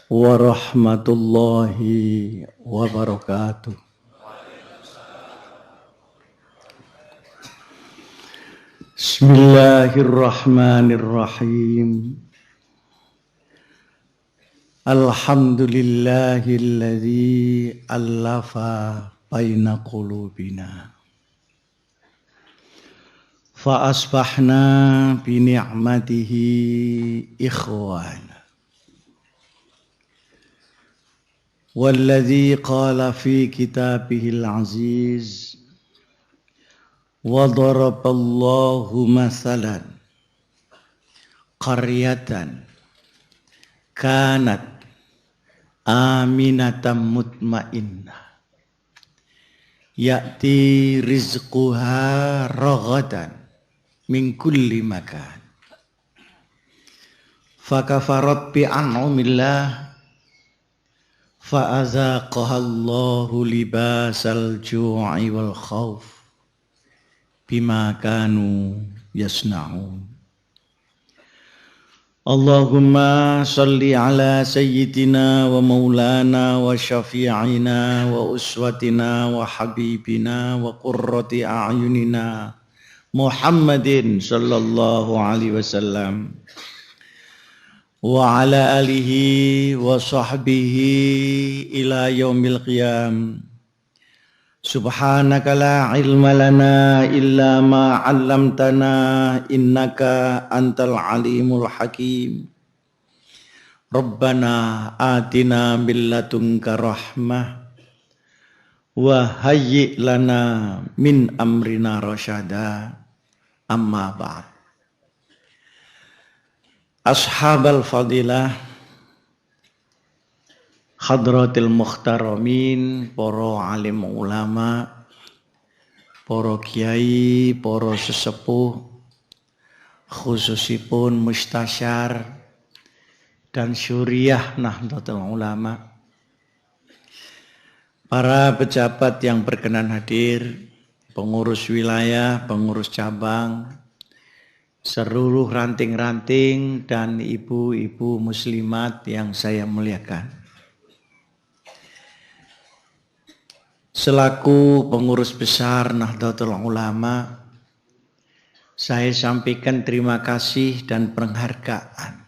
warahmatullahi wabarakatuh. Bismillahirrahmanirrahim. Alhamdulillahilladzi allafa baina qulubina. Fa asbahna bi ni'matihi ikhwana. Walladzi qala fi kitabihil aziz wa daraballahu masalan qaryatan kanat aminatan mutmainnah ya'ti rizquha raghadan min kulli makan fakafarat bi an'amillah fa'azaqahallahu libasal ju'i wal khawf bima kanu yasna'un. Allahumma salli ala sayyidina wa maulana wa syafi'ina wa uswatina wa habibina wa qurrati a'yunina Muhammadin sallallahu alaihi wasallam wa ala alihi wa sahbihi ila yaumil qiyam. Subhanaka la ilma lana illa ma 'allamtana innaka antal alimul hakim. Rabbana atina min ladunka rahmah wa hayyi lana min amrina rasyada. Amma ba'd. Ashabal fadilah, hadratil muhtaramin, para alim ulama, para kiai, para sesepuh, khususipun mustasyar dan syuriah Nahdlatul Ulama, para pejabat yang berkenan hadir, pengurus wilayah, pengurus cabang, seluruh ranting-ranting dan ibu-ibu muslimat yang saya muliakan. Selaku pengurus besar Nahdlatul Ulama, saya sampaikan terima kasih dan penghargaan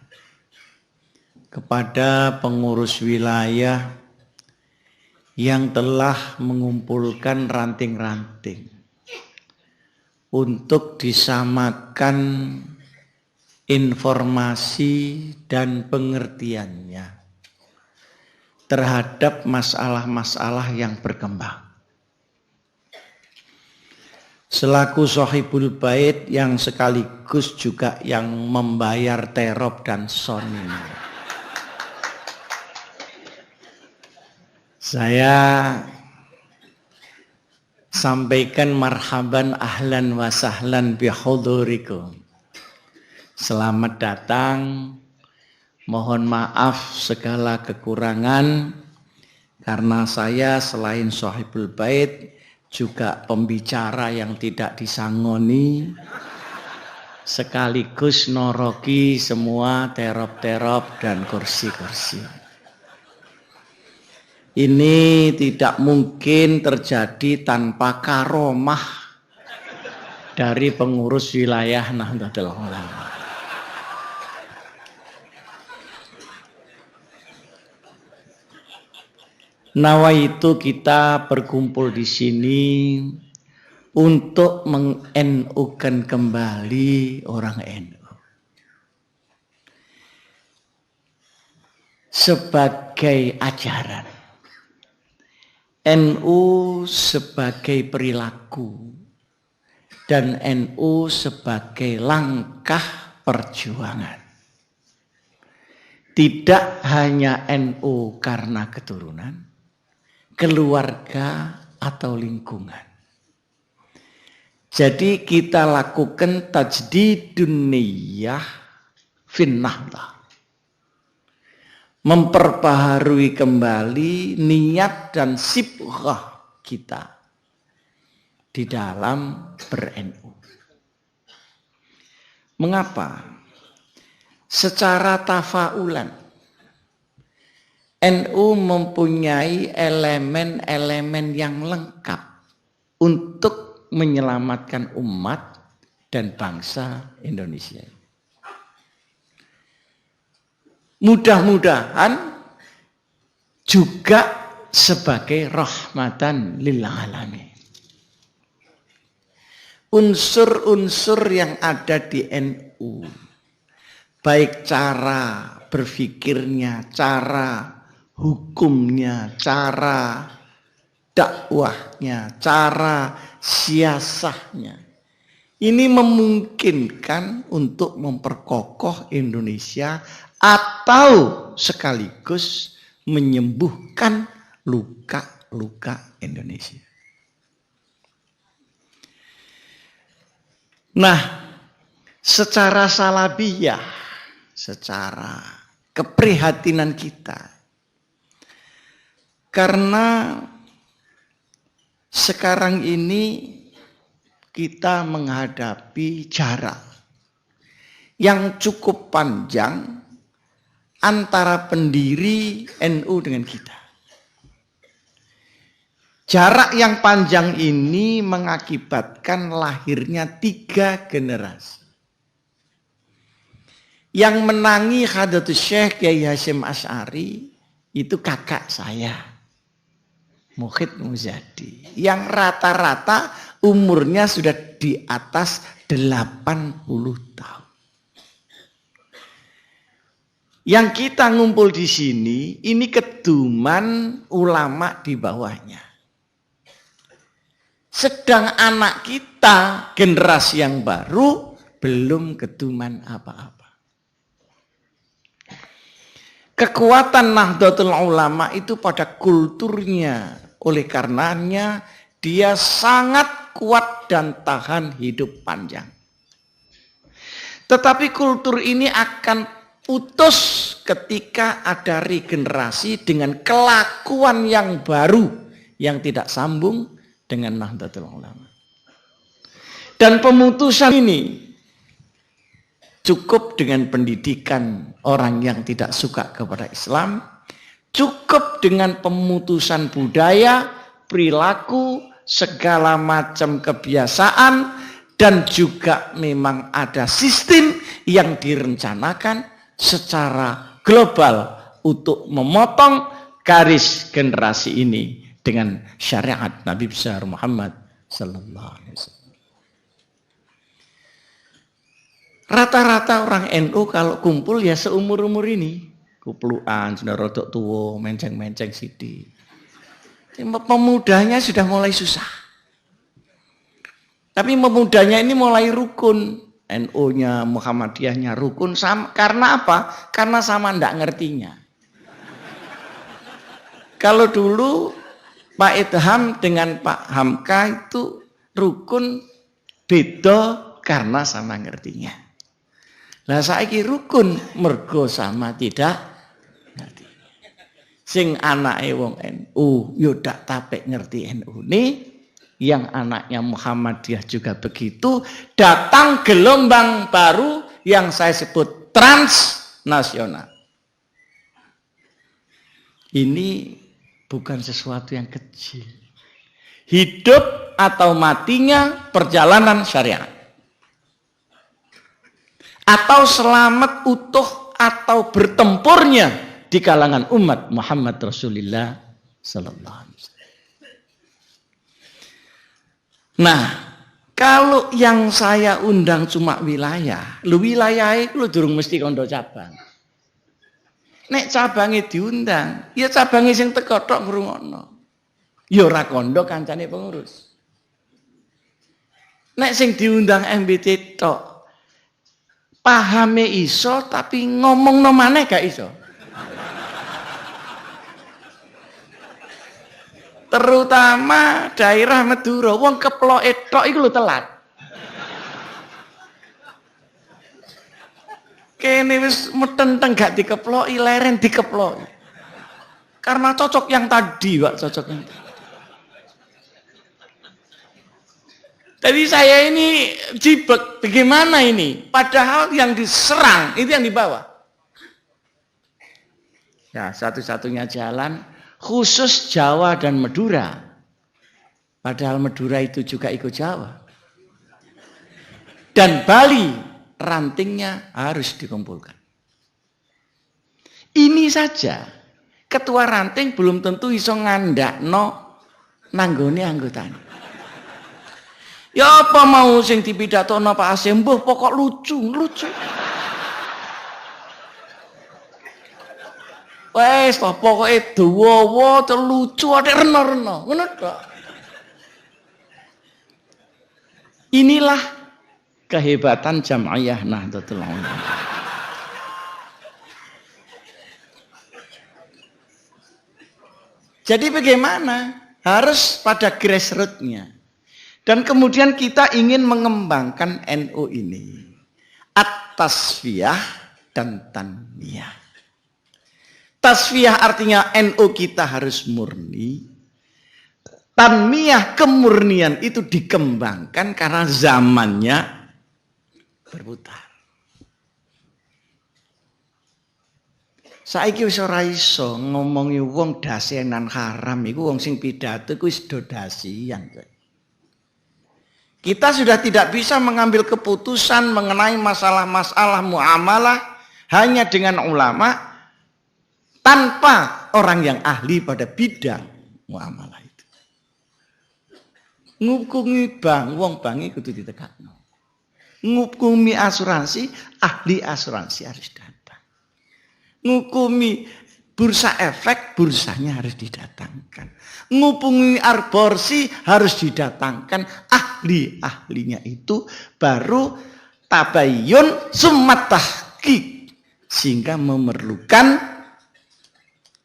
kepada pengurus wilayah yang telah mengumpulkan ranting-ranting untuk disamakan informasi dan pengertiannya terhadap masalah-masalah yang berkembang. Selaku Sohibul Bait yang sekaligus juga yang membayar terop dan son ini, saya sampaikan marhaban ahlan wa sahlan bihudurikum. Selamat datang, mohon maaf segala kekurangan karena saya selain Sohibul Bait juga pembicara yang tidak disangoni sekaligus noroki semua terop-terop dan kursi-kursi. Ini tidak mungkin terjadi tanpa karomah dari pengurus wilayah Nahdlatul Ulama. Nawaitu kita berkumpul di sini untuk meng-NU-kan kembali orang NU sebagai ajaran. NU sebagai perilaku dan NU sebagai langkah perjuangan. Tidak hanya NU karena keturunan, keluarga atau lingkungan. Jadi kita lakukan tajdidun niyah fin Nahdlah. Memperbaharui kembali niat dan sibghah kita di dalam ber-NU. Mengapa? Secara tafaulan NU mempunyai elemen-elemen yang lengkap untuk menyelamatkan umat dan bangsa Indonesia. Mudah-mudahan juga sebagai rahmatan lil alamin. Unsur-unsur yang ada di NU, baik cara berpikirnya, cara hukumnya, cara dakwahnya, cara siasahnya, ini memungkinkan untuk memperkokoh Indonesia atau sekaligus menyembuhkan luka-luka Indonesia. Nah, secara salabiyah, secara keprihatinan kita, karena sekarang ini kita menghadapi jarak yang cukup panjang antara pendiri NU dengan kita. Jarak yang panjang ini mengakibatkan lahirnya 3 generasi. Yang menangi Hadratus Syekh Kiai Hasyim Asy'ari itu kakak saya, Muhyiddin Muzadi, yang rata-rata umurnya sudah di atas 80 tahun. Yang kita ngumpul di sini, ini keduman ulama di bawahnya. Sedang anak kita, generasi yang baru, belum keduman apa-apa. Kekuatan Nahdlatul Ulama itu pada kulturnya. Oleh karenanya dia sangat kuat dan tahan hidup panjang. Tetapi kultur ini akan putus ketika ada regenerasi dengan kelakuan yang baru yang tidak sambung dengan Nahdlatul Ulama. Dan pemutusan ini cukup dengan pendidikan orang yang tidak suka kepada Islam, cukup dengan pemutusan budaya, perilaku, segala macam kebiasaan, dan juga memang ada sistem yang direncanakan secara global untuk memotong garis generasi ini dengan syariat Nabi besar Muhammad sallallahu alaihi wasallam. Rata-rata orang NU kalau kumpul ya seumur-umur ini. Kupluan, sudah rodok tua, menceng-menceng sidi. Pemudanya sudah mulai susah. Tapi pemudanya ini mulai rukun. NU-nya, Muhammadiyahnya rukun. Karena apa? Karena sama ndak ngertinya. Kalau dulu Pak Idham dengan Pak Hamka itu rukun beda karena sama ngertinya. Lah saiki rukun mergo sama tidak ngerti. Sing anake wong NU yo dak tapek ngerti NU ini, yang anaknya Muhammadiyah juga begitu, datang gelombang baru yang saya sebut transnasional. Ini bukan sesuatu yang kecil. Hidup atau matinya perjalanan syariat. Atau selamat utuh atau bertempurnya di kalangan umat Muhammad Rasulullah sallallahu alaihi wasallam. Nah, kalau yang saya undang cuma wilayah, wilayah itu durung mesti kondo cabang. Nek cabangnya diundang, ya cabangnya sing teko tok ngrungokno. Ya ora kondo kancane pengurus. Nek sing diundang MBT tok pahame iso tapi ngomongno maneh gak iso. Terutama daerah Madura, wong keploke tok iku lho telat. Kene wis metenteng gak dikeploki, leren dikeploki. Karena cocok yang tadi, Pak, cocok yang tadi. Jadi saya ini jibek, bagaimana ini? Padahal yang diserang itu yang di bawah. Ya, satu-satunya jalan khusus Jawa dan Madura. Padahal Madura itu juga ikut Jawa. Dan Bali rantingnya harus dikumpulkan. Ini saja ketua ranting belum tentu iso ngandakno nanggone anggotane. Ya apa mau sing dipidatono Pak Hasim, mbuh pokok lucu. Wes toh pokoke dawa lucu adek reno-reno, ngono tok. Inilah kehebatan Jam'iyah Nahdlatul Ulama. Jadi bagaimana? Harus pada grassroots-nya. Dan kemudian kita ingin mengembangkan NU ini. At-tasfiyah dan tanmiyah. Tasfiyah artinya NU kita harus murni. Tanmiyah, kemurnian itu dikembangkan karena zamannya berputar. Saiki wis ora iso ngomongi wong dasenan haram iku wong sing pidato iku wis do dasian. Kita sudah tidak bisa mengambil keputusan mengenai masalah-masalah muamalah hanya dengan ulama tanpa orang yang ahli pada bidang muamalah itu. Ngukumi bank, wong bank kudu ditekakno. Ngukumi asuransi, ahli asuransi harus datang. Ngukumi bursa efek, bursanya harus didatangkan. Ngupumi aborsi harus didatangkan ahli-ahlinya itu, baru tabayyun summa tahqiq, sehingga memerlukan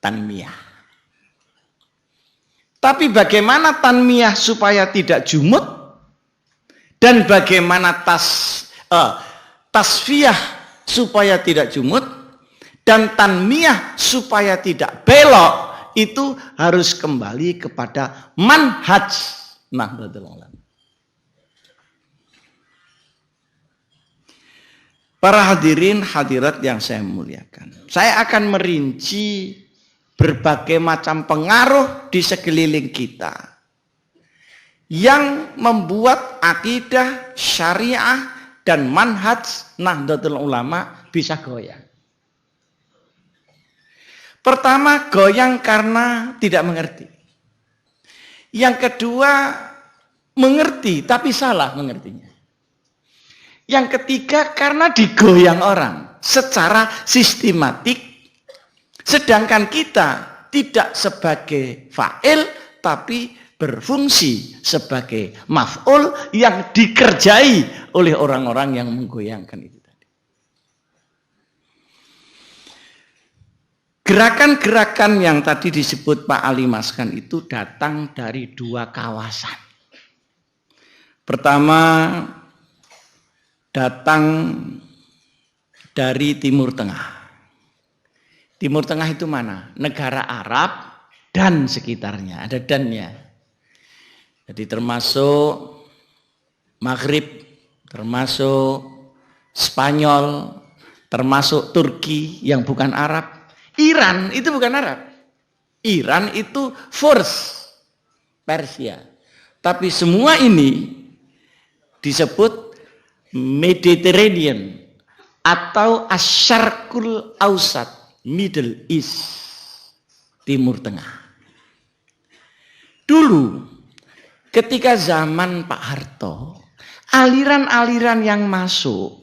tanmiyah. Tapi bagaimana tanmiyah supaya tidak jumut, dan bagaimana tasfiyah supaya tidak jumut, dan tanmiyah supaya tidak belok, itu harus kembali kepada manhaj Nahdlatul Ulama. Para hadirin hadirat yang saya muliakan, saya akan merinci berbagai macam pengaruh di sekeliling kita yang membuat akidah, syariah, dan manhaj Nahdlatul Ulama bisa goyang. Pertama, goyang karena tidak mengerti. Yang kedua, mengerti tapi salah mengertinya. Yang ketiga, karena digoyang orang secara sistematik, sedangkan kita tidak sebagai fa'il tapi berfungsi sebagai maf'ul yang dikerjai oleh orang-orang yang menggoyangkan itu. Gerakan-gerakan yang tadi disebut Pak Ali Maskan itu datang dari dua kawasan. Pertama, datang dari Timur Tengah. Timur Tengah itu mana? Negara Arab dan sekitarnya, ada dannya. Jadi termasuk Maghrib, termasuk Spanyol, termasuk Turki yang bukan Arab. Iran itu bukan Arab. Iran itu Furs, Persia. Tapi semua ini disebut Mediterranean atau Asyarqul Ausat, Middle East, Timur Tengah. Dulu ketika zaman Pak Harto, aliran-aliran yang masuk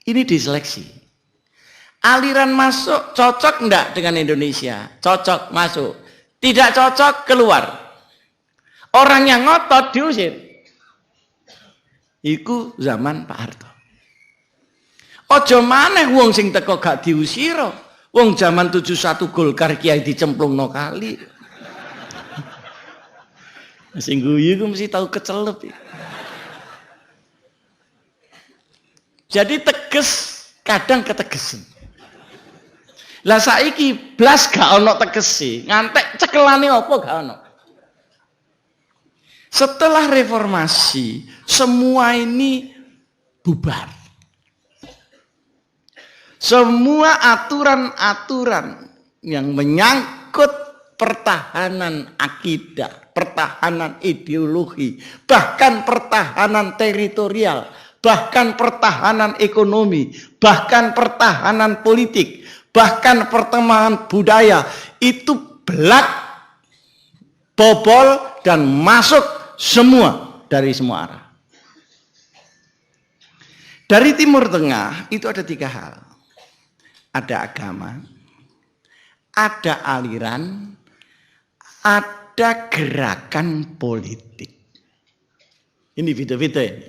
ini diseleksi. Aliran masuk cocok enggak dengan Indonesia? Cocok masuk. Tidak cocok keluar. Orang yang ngotot diusir. Iku zaman Pak Harto. Ojo maneh wong sing teko gak diusir. Wong zaman 71 Golkar Kiai dicemplungno kali. Sing guyu ku mesti tahu kecelep. Jadi teges kadang ketegesen. Lah saiki blas gak ono tegese, ngantek cekelane apa gak ono. Setelah reformasi, semua ini bubar. Semua aturan-aturan yang menyangkut pertahanan akidah, pertahanan ideologi, bahkan pertahanan teritorial, bahkan pertahanan ekonomi, bahkan pertahanan politik, bahkan perkembangan budaya, itu belak, bobol, dan masuk semua dari semua arah. Dari Timur Tengah itu ada 3 hal. Ada agama, ada aliran, ada gerakan politik. Ini beda-beda ini.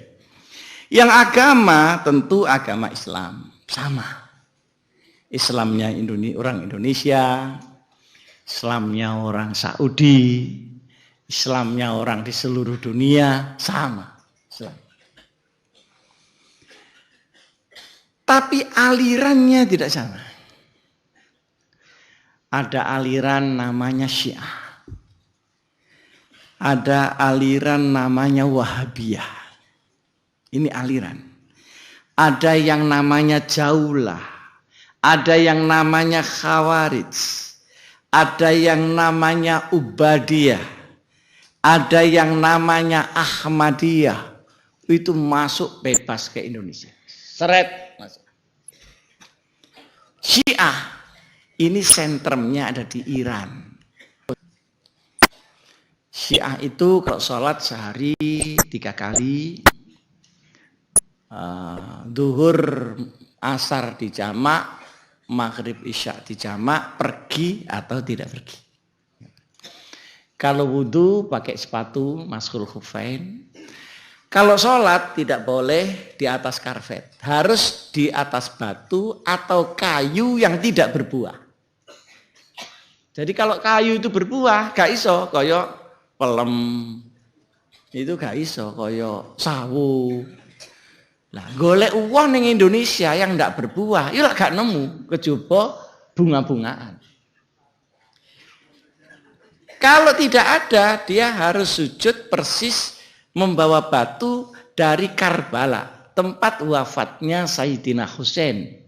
Yang agama tentu agama Islam, sama. Islamnya orang Indonesia, Islamnya orang Saudi, Islamnya orang di seluruh dunia, sama. Islam. Tapi alirannya tidak sama. Ada aliran namanya Syiah. Ada aliran namanya Wahabiyah. Ini aliran. Ada yang namanya Jaulah. Ada yang namanya Khawarij. Ada yang namanya Ubadiyah. Ada yang namanya Ahmadiyah. Itu masuk bebas ke Indonesia. Seret masuk. Syiah ini sentrumnya ada di Iran. Syiah itu kalau sholat sehari 3 kali, duhur asar di jamak, maghrib isya di jamak, pergi atau tidak pergi. Kalau wudhu pakai sepatu mashul khuffain. Kalau sholat tidak boleh di atas karpet, harus di atas batu atau kayu yang tidak berbuah. Jadi kalau kayu itu berbuah, gak iso koyo pelem, itu gak iso koyo sawu. Nah, golek uang ning Indonesia yang ndak berbuah, ya gak nemu, kejaba bunga-bungaan. Kalau tidak ada, dia harus sujud persis membawa batu dari Karbala, tempat wafatnya Sayyidina Husain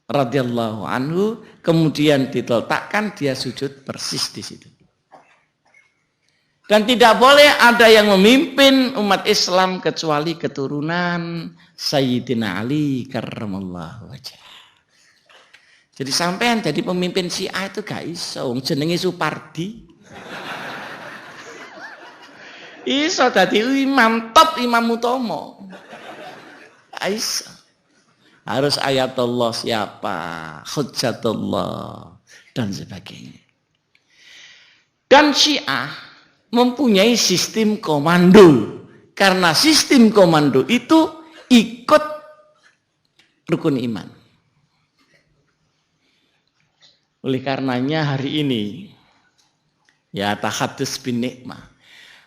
radhiyallahu anhu, kemudian diletakkan, dia sujud persis di situ. Dan tidak boleh ada yang memimpin umat Islam kecuali keturunan Sayyidina Ali karramallahu wajhah. Jadi sampean jadi pemimpin Syiah itu gak iso, jenenge Supardi. Iso dadi imam top, imam utama. Iso. Harus ayatullah siapa, hujjatullah dan sebagainya. Dan Syiah mempunyai sistem komando. Karena sistem komando itu ikut rukun iman. Oleh karenanya hari ini ya tahadus bin nikmah.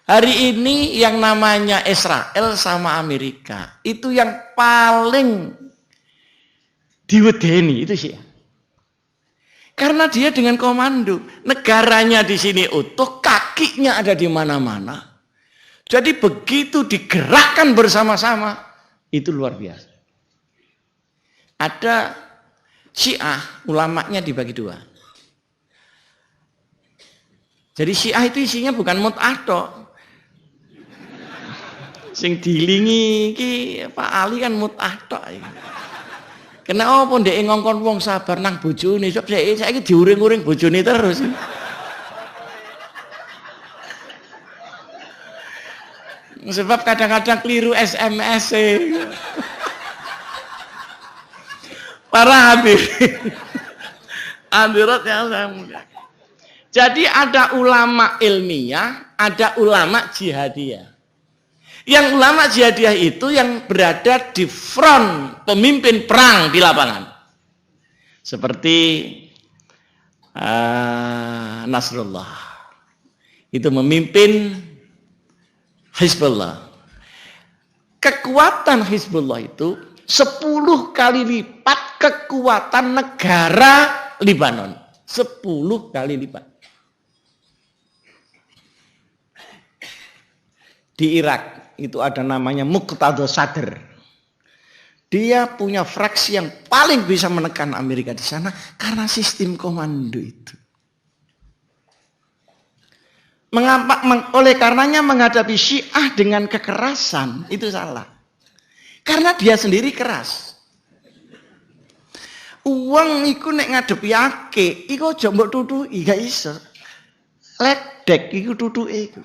Hari ini yang namanya Israel sama Amerika itu yang paling diwedeni itu Syiah. Karena dia dengan komando, negaranya di sini utuh, kakinya ada di mana-mana. Jadi begitu digerakkan bersama-sama, itu luar biasa. Ada Syiah, ulamanya dibagi 2. Jadi Syiah itu isinya bukan mut'ah tok. Sing dilingi ki Pak Ali kan mut'ah tok. Kena apa ndek ngongkon wong sabar nang bojone, sebab saiki diuring-uring bojone terus. Sebab kadang-kadang keliru SMS. Para hadirin. Hadirat yang saya muliakan. Jadi ada ulama ilmiah, ada ulama jihadiyah. Yang ulama jihadiyah itu yang berada di front pemimpin perang di lapangan. Seperti Nasrullah. Itu memimpin Hizbullah. Kekuatan Hizbullah itu 10 kali lipat kekuatan negara Libanon. 10 kali lipat. Di Irak itu ada namanya Muqtada Sadr. Dia punya fraksi yang paling bisa menekan Amerika di sana karena sistem komando itu. Oleh karenanya menghadapi Syiah dengan kekerasan itu salah. Karena dia sendiri keras. Uang iku nek ngadepi ake, iku aja mbok tutuki, gak iso. Ledek iku tutuke iku.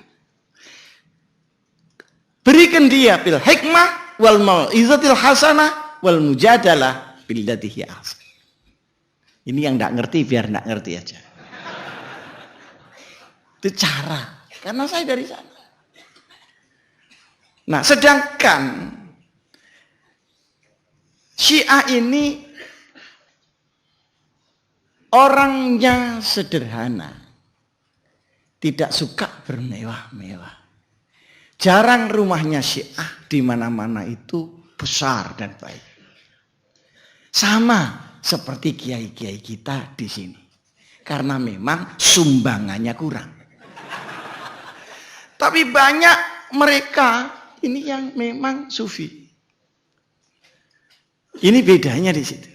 Berikan dia bil hikmah wal mau'izatil hasanah wal mujadalah billati hi ahsan. Ini yang enggak ngerti biar enggak ngerti aja. Itu cara, karena saya dari sana. Nah, sedangkan Syiah ini orangnya sederhana, tidak suka bermewah-mewah. Jarang rumahnya Syiah di mana-mana itu besar dan baik. Sama seperti kiai-kiai kita di sini, karena memang sumbangannya kurang. Tapi banyak mereka ini yang memang sufi. Ini bedanya di situ.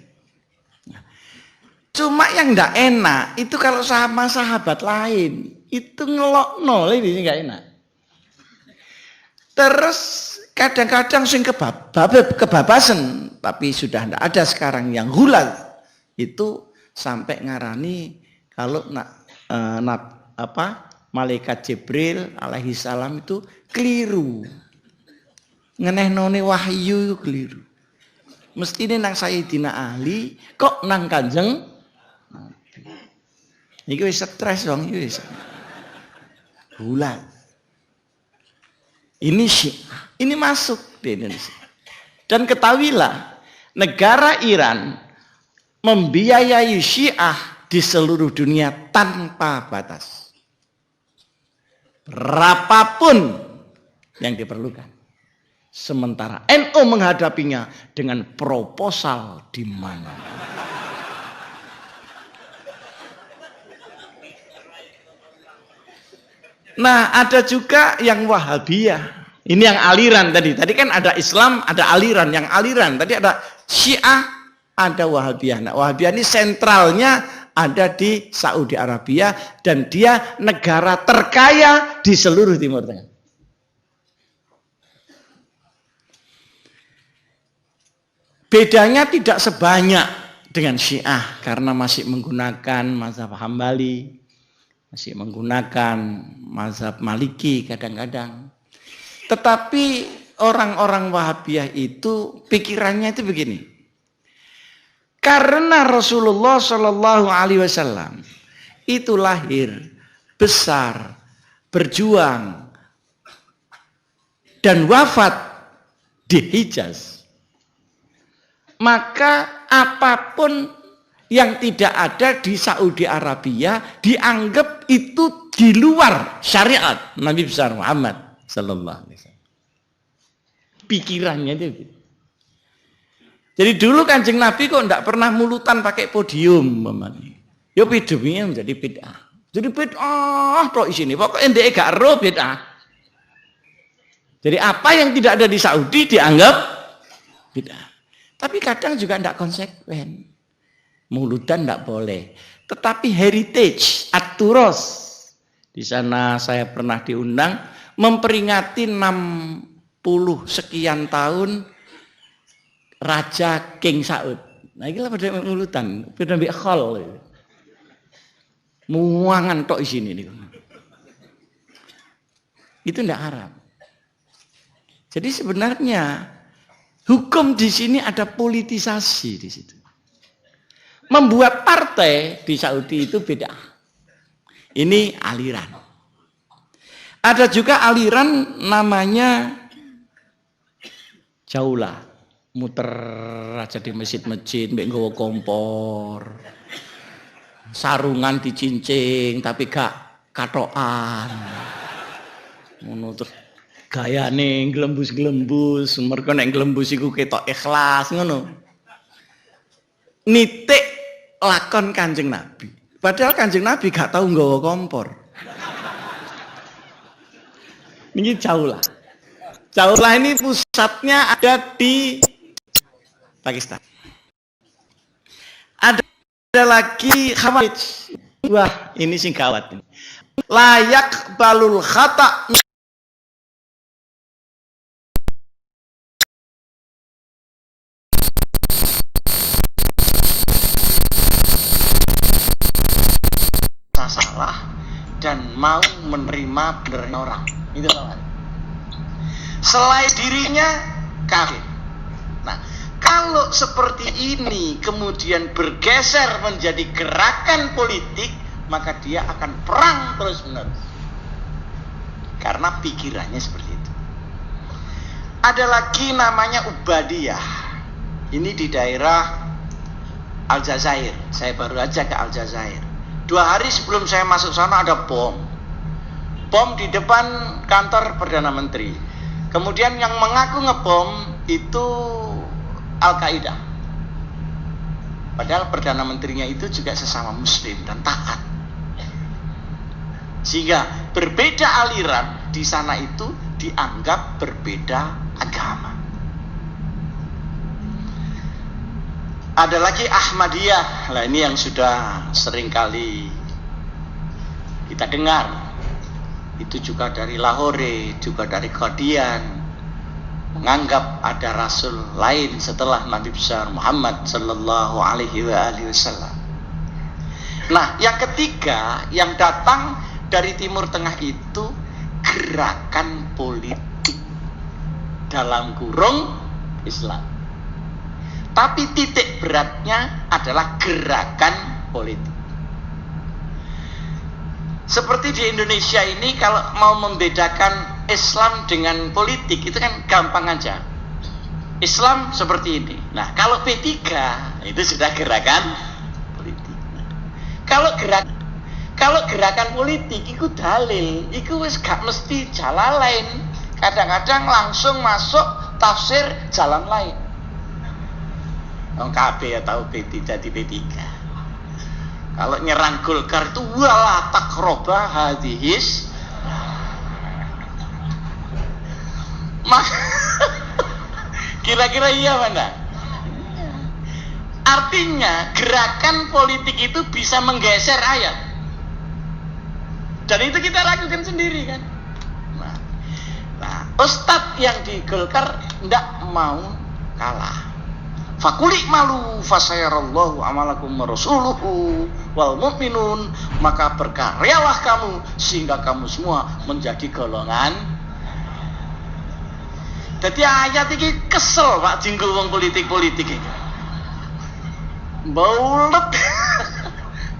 Cuma yang enggak enak itu kalau sama sahabat lain itu ngelokno, ini enggak enak. Terus kadang-kadang sing kebabasan, tapi sudah enggak ada sekarang yang hulal itu sampai ngarani kalau malaikat Jibril alaihi salam itu keliru. Ngenehnone wahyu keliru. Mestine nang Sayyidina Ali kok nang Kanjeng Nabi. Iki wis stres dong, iki wis. Bulan. Ini Syiah, ini masuk di Indonesia. Dan ketahuilah, negara Iran membiayai Syiah di seluruh dunia tanpa batas. Berapapun yang diperlukan. Sementara NU menghadapinya dengan proposal di mana. Nah, ada juga yang Wahabiyah. Ini yang aliran tadi. Tadi kan ada Islam, ada aliran. Yang aliran tadi ada Syiah, ada Wahabiyah. Nah, Wahabiyah ini sentralnya ada di Saudi Arabia dan dia negara terkaya di seluruh Timur Tengah. Bedanya tidak sebanyak dengan Syiah karena masih menggunakan mazhab Hambali, masih menggunakan mazhab Maliki kadang-kadang. Tetapi orang-orang Wahabiyah itu pikirannya itu begini. Karena Rasulullah Shallallahu Alaihi Wasallam itu lahir, besar, berjuang, dan wafat di Hijaz, maka apapun yang tidak ada di Saudi Arabia dianggap itu di luar syariat Nabi besar Muhammad Sallallahu Alaihi Wasallam. Pikirannya itu gitu. Jadi dulu Kanjeng Nabi kok enggak pernah mulutan pakai podium, ya pidumnya menjadi bid'ah. Jadi bid'ah tok isine, pokoknya ndek gak ero bid'ah. Jadi apa yang tidak ada di Saudi dianggap bid'ah. Tapi kadang juga enggak konsekuen. Mulutan enggak boleh. Tetapi heritage, aturos. Di sana saya pernah diundang memperingati 60 sekian tahun Raja King Saud. Nah, ini lah pada mulutan, pada ambil khol. Muangan tok isine niku. Itu ndak haram. Jadi sebenarnya hukum di sini ada politisasi di situ. Membuat partai di Saudi itu beda. Ini aliran. Ada juga aliran namanya Jaulah. Muter aja di masjid-masjid, mbek nggawa kompor. Sarungan dicincing tapi gak katokan. Ngono terus gayane glembus-glembus, mergo nek glembus iku ketok ikhlas ngono. Nitik lakon Kanjeng Nabi. Padahal Kanjeng Nabi gak tahu nggawa kompor. Ini Jaulah. Jaulah ini pusatnya ada di Pakistan. Ada lagi Khawarij. Wah, ini sing gawat ini. Layak balul khata salah dan mau menerima benernya orang. Itu Khawarij. Selain dirinya kafir. Nah, kalau seperti ini kemudian bergeser menjadi gerakan politik, maka dia akan perang terus-menerus. Karena pikirannya seperti itu. Ada lagi namanya Ubadiyah. Ini di daerah Aljazair. Saya baru aja ke Aljazair. 2 hari sebelum saya masuk sana ada bom. Bom di depan kantor Perdana Menteri. Kemudian yang mengaku ngebom itu Al-Qaeda. Padahal Perdana Menterinya itu juga sesama Muslim dan taat. Sehingga berbeda aliran di sana itu dianggap berbeda agama. Ada lagi Ahmadiyah. Nah, ini yang sudah sering kali kita dengar. Itu juga dari Lahore, juga dari Qadian, menganggap ada rasul lain setelah Nabi besar Muhammad sallallahu alaihi wasallam. Nah, yang ketiga yang datang dari Timur Tengah itu gerakan politik dalam kurung Islam. Tapi titik beratnya adalah gerakan politik. Seperti di Indonesia ini kalau mau membedakan Islam dengan politik itu kan gampang aja. Islam seperti ini. Nah, kalau P3 itu sudah gerakan politik. Nah, kalau gerakan politik itu dalil, itu wis gak mesti jalan lain. Kadang-kadang langsung masuk tafsir jalan lain. Wong kabeh ya tahu P3 jadi P3. Kalau nyerang Golkar itu wala takroba hadihis. Kira-kira iya mana? Artinya gerakan politik itu bisa menggeser ayat. Dan itu kita lakukan sendiri kan. Nah, Ustadz yang di Golkar tidak mau kalah. Fakulik malu fasayarallahu amalakum rasuluhu wal mu'minun, maka berkaryalah kamu sehingga kamu semua menjadi golongan. Jadi ayat ini kesel Pak jinggo wong politik-politik ini. Baulet.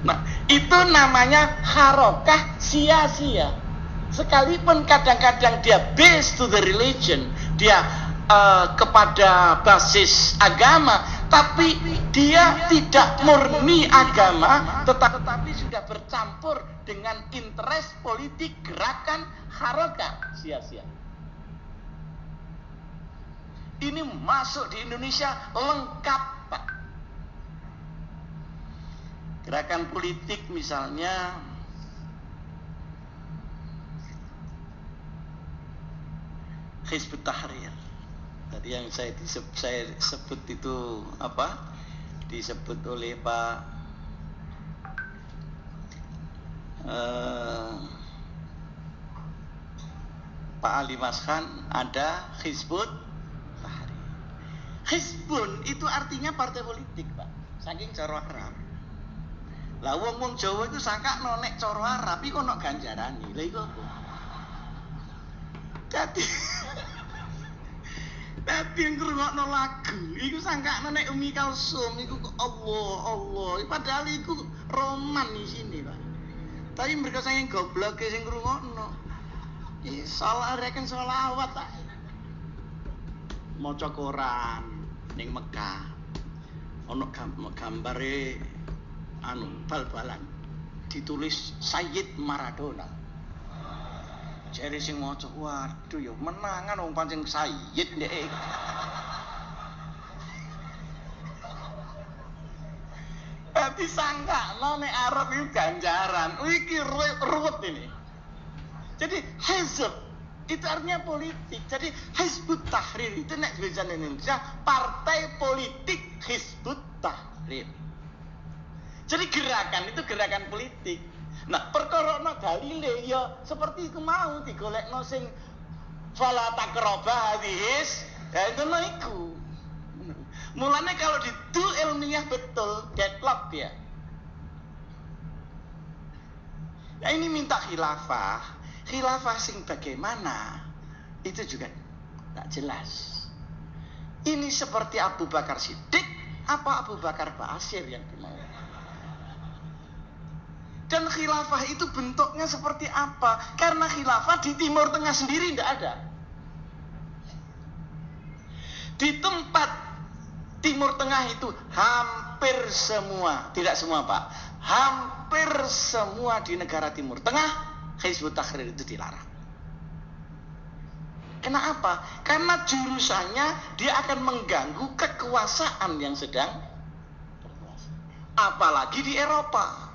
Nah, itu namanya harokah sia-sia. Sekalipun kadang-kadang dia based to the religion, dia kepada basis agama, tapi dia tidak murni agama, tetapi sudah bercampur dengan interest politik gerakan harokah sia-sia. Ini masuk di Indonesia lengkap Pak. Gerakan politik misalnya Hizbut Tahrir. Tadi yang saya sebut itu apa? Disebut oleh Pak Ali Maskan, ada Hizbut Tahrir. Hizbun itu artinya partai politik Pak, saking cara Arab. Lah wong Jawa itu sangka nek cara Arab iku ono ganjarane. Lah iku apa? Tapi yang ngrungokno lagu iku sangka nek Umi Kalsum iku Allah. Padahal iku roman di sini, Pak. Tapi mereka saking gobloke sing ngrungokno. Salah reken selawat ta. Maca koran ning Mekah. Ono gambare bal-balan ditulis Sayyid Maradona. Jare sing maca, waduh ya menangan wong pancen Sayyid ndek. Disangka nek Arab itu ganjaran. Iki ruwet ini. Jadi hizb Itu artinya politik. Jadi Hizbut Tahrir itu nek bahasa Indonesia partai politik Hizbut Tahrir. Jadi gerakan itu gerakan politik. Nah, perkara ana dalile ya seperti itu mau digolekno sing fala taqraba hadis, ya itu iku. Mulanya kalau itu ilmiah betul, deadlock dia. Nah, ini minta khilafah. Khilafah sing bagaimana? Itu juga tak jelas. Ini seperti Abu Bakar Siddiq apa Abu Bakar Ba'asyir yang dimau? Dan khilafah itu bentuknya seperti apa? Karena khilafah di Timur Tengah sendiri tidak ada. Di tempat Timur Tengah itu hampir semua, tidak semua Pak, hampir semua di negara Timur Tengah Hizbut Tahrir itu dilarang. Kenapa? Karena jurusannya dia akan mengganggu kekuasaan yang sedang berkuasa. Apalagi di Eropa.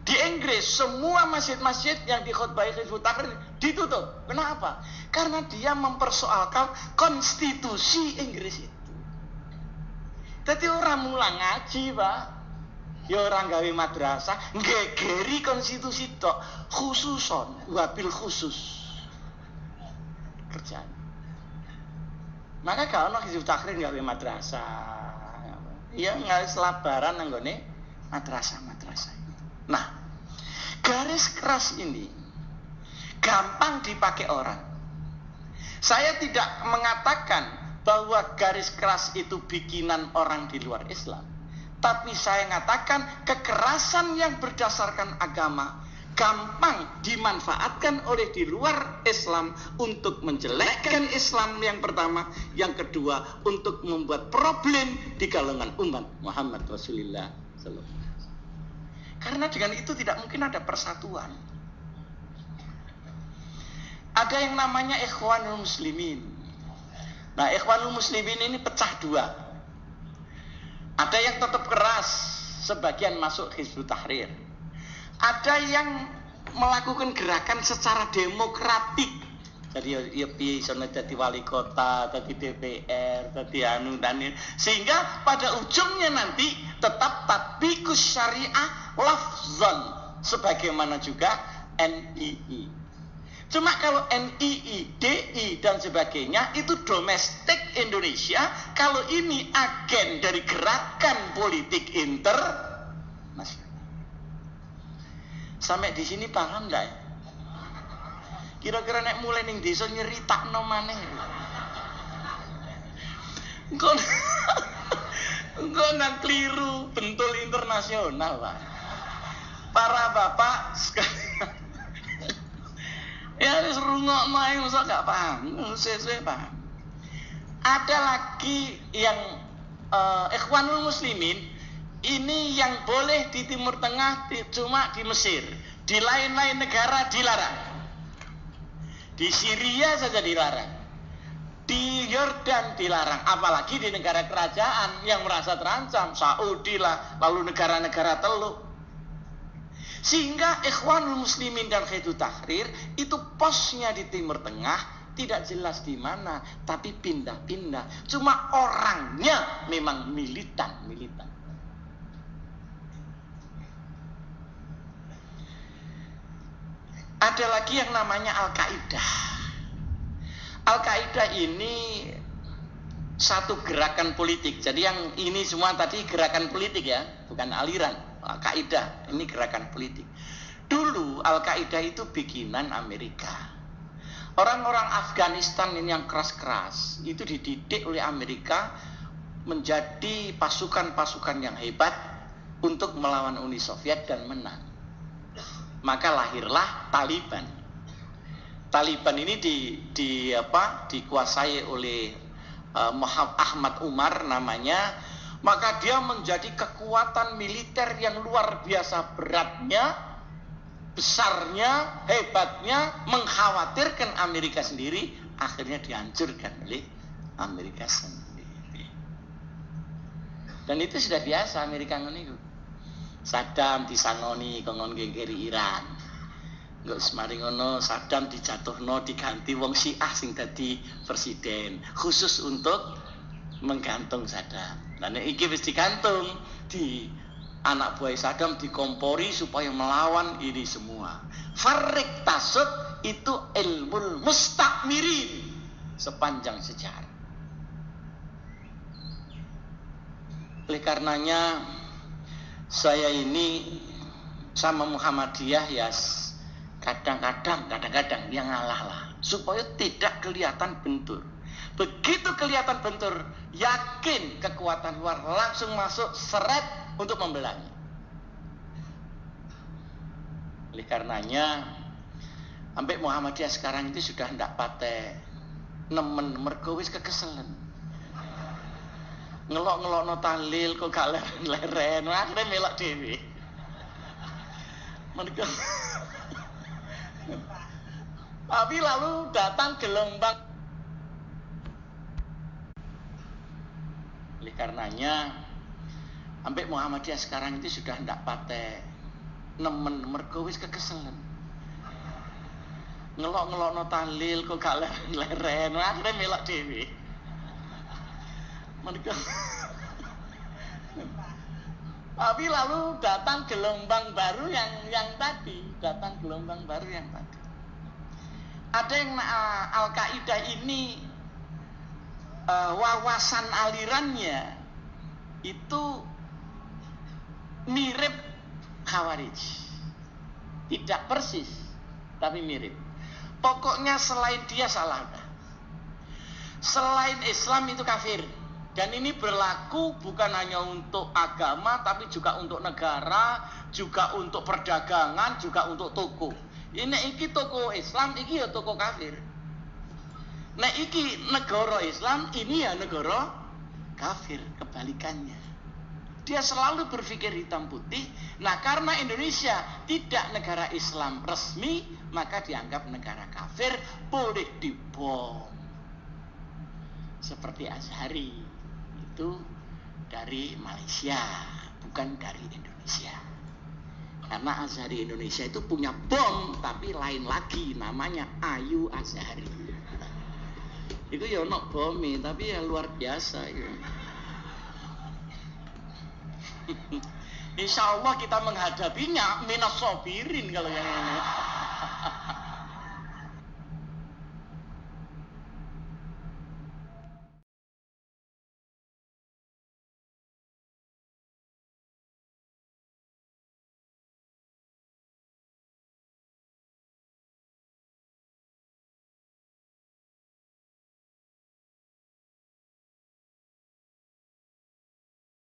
Di Inggris semua masjid-masjid yang dikhotbahi Hizbut Tahrir ditutup. Kenapa? Karena dia mempersoalkan konstitusi Inggris itu. Jadi orang mulang ngaji, Pak. Ya orang gawe madrasah ngegeri konstitusi tok, khususon wabil khusus kerjaan. Maka kalau ono Hizbut Tahrir gawe madrasah, ya nggak selabaran nanggone madrasah. Nah, garis keras ini gampang dipakai orang. Saya tidak mengatakan bahwa garis keras itu bikinan orang di luar Islam. Tapi saya mengatakan kekerasan yang berdasarkan agama gampang dimanfaatkan oleh di luar Islam untuk menjelekkan Islam yang pertama, yang kedua untuk membuat problem di kalangan umat Muhammad Rasulullah SAW. Karena dengan itu tidak mungkin ada persatuan. Ada yang namanya Ikhwanul Muslimin. Nah, Ikhwanul Muslimin ini pecah dua. Ada yang tetap keras, sebagian masuk Hizbut Tahrir. Ada yang melakukan gerakan secara demokratik. Jadi ya bisa jadi wali kota, jadi DPR, jadi anu dan ini. Sehingga pada ujungnya nanti tetap tatbiqus syariah lafzan, sebagaimana juga NII. Cuma kalau NII, DI dan sebagainya itu domestik Indonesia. Kalau ini agen dari gerakan politik internasional. Sampai di sini paham enggak ya? Kira-kira nek mulai ning desa nyeritakno maneh. Engko nang kliru bentul internasional, Pak. Para bapak sekalian. Ya wis rungokno ae mosok gak paham, sesuai paham. Ada lagi yang Ikhwanul Muslimin ini yang boleh di Timur Tengah cuma di Mesir, di lain-lain negara dilarang. Di Syria saja dilarang. Di Yordan dilarang, apalagi di negara kerajaan yang merasa terancam, Saudi lah, lalu negara-negara Teluk. Sehingga Ikhwanul Muslimin dan Hizbut Tahrir itu posnya di Timur Tengah tidak jelas di mana, tapi pindah-pindah. Cuma orangnya memang militan. Ada lagi yang namanya Al-Qaeda. Al-Qaeda ini satu gerakan politik. Jadi yang ini semua tadi gerakan politik ya, bukan aliran. Al-Qaeda ini gerakan politik. Dulu Al-Qaeda itu bikinan Amerika. Orang-orang Afghanistan ini yang keras-keras itu dididik oleh Amerika menjadi pasukan-pasukan yang hebat untuk melawan Uni Soviet dan menang. Maka lahirlah Taliban. Taliban ini dikuasai oleh Ahmad Umar namanya. Maka dia menjadi kekuatan militer yang luar biasa beratnya, besarnya, hebatnya, mengkhawatirkan Amerika sendiri. Akhirnya dihancurkan oleh Amerika sendiri. Dan itu sudah biasa Amerika ngene. Saddam disangoni kongon gengkeri Iran. Nggak semari ngono Saddam dijatuhno diganti wong Syiah sing dadi presiden khusus untuk menggantung Saddam. Nah iki wis digantung di anak buah Saddam dikompori supaya melawan ini semua. Farik tasud itu ilmul mustakmirin sepanjang sejarah. Oleh karenanya saya ini sama Muhammadiyah ya kadang-kadang yang ngalah lah supaya tidak kelihatan bentur. Begitu kelihatan bentur, yakin kekuatan luar langsung masuk seret untuk membelahnya. Oleh karenanya sampai Muhammadiyah sekarang itu sudah ndak pate nemen mergo wis kekeselen. Ngelok-ngelokno tahlil kok gak leren-leren, akhirnya melok dhewe. Mereka tapi lalu datang gelombang. Oleh karenanya sampai Muhammadiyah sekarang itu sudah ndak pate nemen mergo wis kekeselen. Ngelok-ngelokno tahlil kok gak leren-leren, akhirnya melok dhewe. Mereka tapi lalu datang gelombang baru yang tadi, Ada yang Al-Qaeda ini wawasan alirannya itu mirip Khawarij. Tidak persis, tapi mirip. Pokoknya selain dia salah. Selain Islam itu kafir. Dan ini berlaku bukan hanya untuk agama, tapi juga untuk negara, juga untuk perdagangan, juga untuk toko. Iki toko Islam, iki ya toko kafir. Nah iki negara Islam, ini ya negara kafir, kebalikannya. Dia selalu berpikir hitam putih. Nah karena Indonesia tidak negara Islam resmi, maka dianggap negara kafir, boleh dibom. Seperti Azhari. Itu dari Malaysia, bukan dari Indonesia. Karena Azhari Indonesia itu punya bom, tapi lain lagi, namanya Ayu Azhari. Itu ya ono bomi, tapi ya luar biasa ya. Insya Allah kita menghadapinya minas sobirin kalau yang ini.